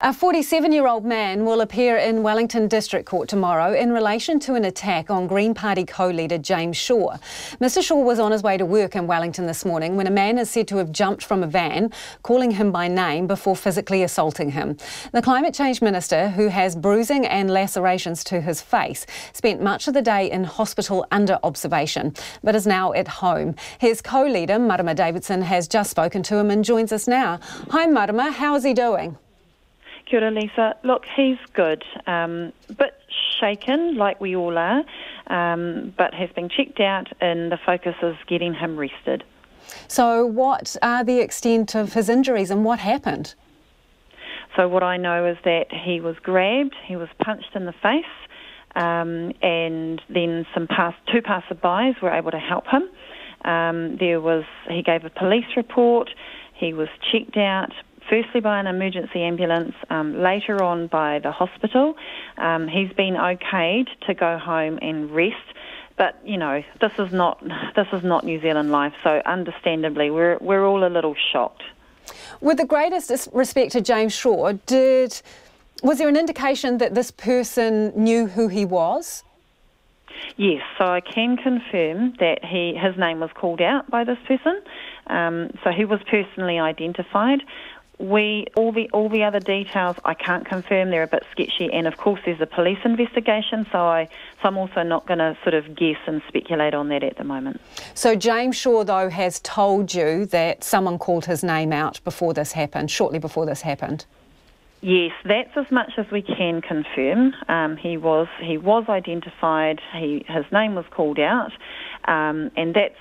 A 47-year-old man will appear in Wellington District Court tomorrow in relation to an attack on Green Party co-leader James Shaw. Mr Shaw was on his way to work in Wellington this morning when a man is said to have jumped from a van, calling him by name before physically assaulting him. The Climate Change Minister, who has bruising and lacerations to his face, spent much of the day in hospital under observation, but is now at home. His co-leader, Marama Davidson, has just spoken to him and joins us now. Hi Marama, how is he doing? Kia ora, Lisa. Look, he's good. Bit shaken, like we all are, but has been checked out, and the focus is getting him rested. So what are the extent of his injuries and what happened? So what I know is that he was grabbed, he was punched in the face, and then two passerbys were able to help him. He gave a police report, he was checked out, firstly by an emergency ambulance, later on by the hospital. He's been okayed to go home and rest, but you know, this is not New Zealand life, so understandably we're all a little shocked. With the greatest respect to James Shaw, was there an indication that this person knew who he was? Yes, so I can confirm that his name was called out by this person, so he was personally identified. All the other details I can't confirm, they're a bit sketchy, and of course there's a police investigation, so I'm also not going to sort of guess and speculate on that at the moment. So James Shaw, though, has told you that someone called his name out before this happened, shortly before this happened? Yes, that's as much as we can confirm. He was identified, his name was called out, and that's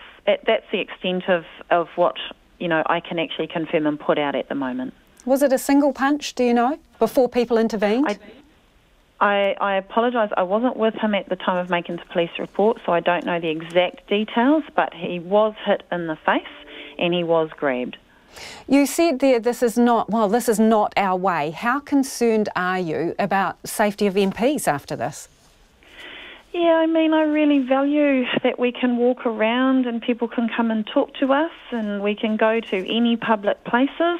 the extent of what I can actually confirm and put out at the moment. Was it a single punch, do you know, before people intervened? I apologise, I wasn't with him at the time of making the police report, so I don't know the exact details, but he was hit in the face and he was grabbed. You said there this is not our way. How concerned are you about safety of MPs after this? Yeah, I mean, I really value that we can walk around and people can come and talk to us, and we can go to any public places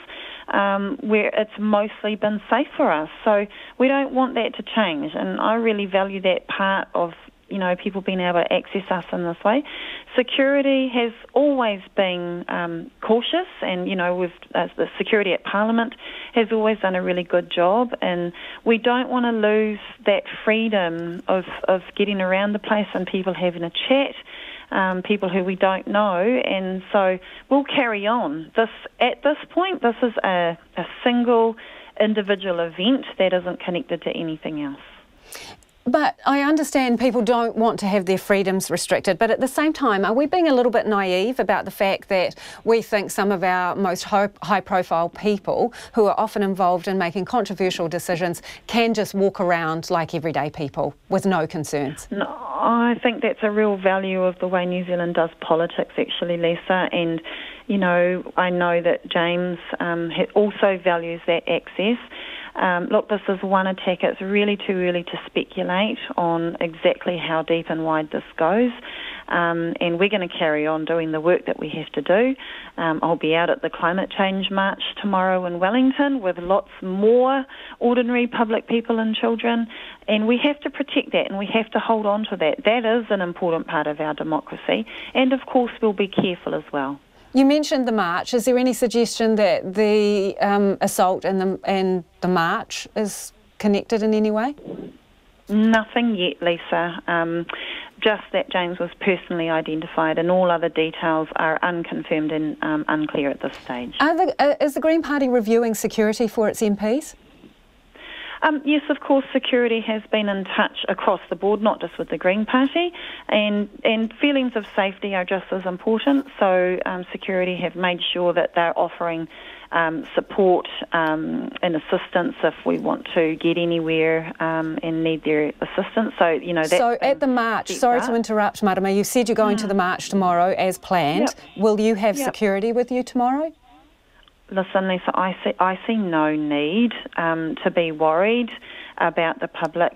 where it's mostly been safe for us. So we don't want that to change, and I really value that part of people being able to access us in this way. Security has always been cautious, and the security at Parliament has always done a really good job, and we don't want to lose that freedom of getting around the place and people having a chat, people who we don't know, and so we'll carry on. At this point, this is a single individual event that isn't connected to anything else. But I understand people don't want to have their freedoms restricted, but at the same time, are we being a little bit naive about the fact that we think some of our most high-profile people, who are often involved in making controversial decisions, can just walk around like everyday people with no concerns? No, I think that's a real value of the way New Zealand does politics, actually, Lisa, and I know that James also values that access. Look, this is one attack. It's really too early to speculate on exactly how deep and wide this goes, and we're going to carry on doing the work that we have to do. I'll be out at the Climate Change March tomorrow in Wellington with lots more ordinary public people and children, and we have to protect that and we have to hold on to that. That is an important part of our democracy, and of course we'll be careful as well. You mentioned the march. Is there any suggestion that the assault and the march is connected in any way? Nothing yet, Lisa. Just that James was personally identified, and all other details are unconfirmed and unclear at this stage. Is the Green Party reviewing security for its MPs? Yes, of course, security has been in touch across the board, not just with the Green Party, and feelings of safety are just as important. So security have made sure that they're offering support and assistance if we want to get anywhere and need their assistance. So, that's So at the march, sorry to interrupt, Marama, you said you're going to the march tomorrow as planned. Yep. Will you have security with you tomorrow? Listen, Lisa, I see no need to be worried about the public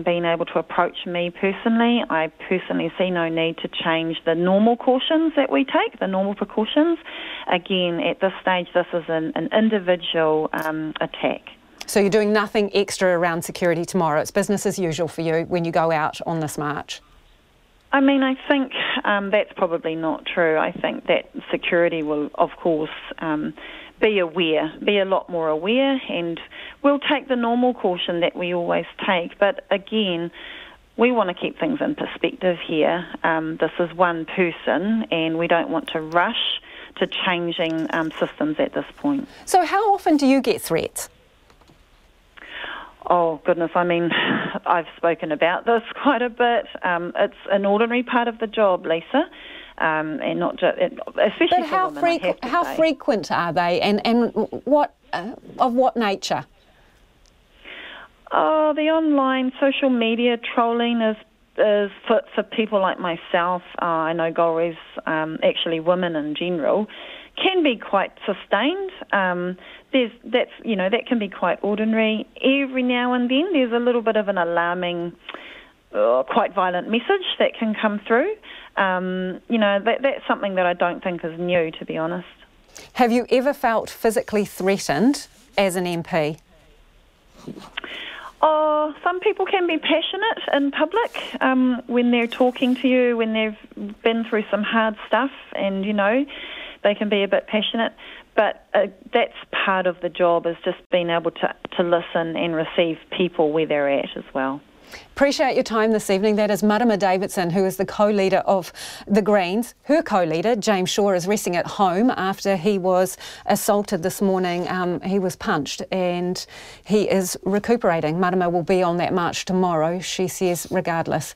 being able to approach me personally. I personally see no need to change the normal cautions that we take, the normal precautions. Again, at this stage, this is an individual attack. So you're doing nothing extra around security tomorrow. It's business as usual for you when you go out on this march. I mean, I think that's probably not true. I think that security will, of course, be a lot more aware, and we'll take the normal caution that we always take. But again, we want to keep things in perspective here. This is one person, and we don't want to rush to changing systems at this point. So how often do you get threats? Oh, goodness, I mean, I've spoken about this quite a bit. It's an ordinary part of the job, Lisa, and not just, especially but how for women, how frequent are they, and what of what nature? Oh, the online social media trolling is for people like myself. I know Galway's actually women in general can be quite sustained. That can be quite ordinary. Every now and then there's a little bit of an alarming, quite violent message that can come through. That's something that I don't think is new, to be honest. Have you ever felt physically threatened as an MP? Oh, some people can be passionate in public when they're talking to you, when they've been through some hard stuff, and, they can be a bit passionate. But that's part of the job, is just being able to listen and receive people where they're at as well. Appreciate your time this evening. That is Marama Davidson, who is the co-leader of the Greens. Her co-leader, James Shaw, is resting at home after he was assaulted this morning. He was punched and he is recuperating. Marama will be on that march tomorrow, she says, regardless.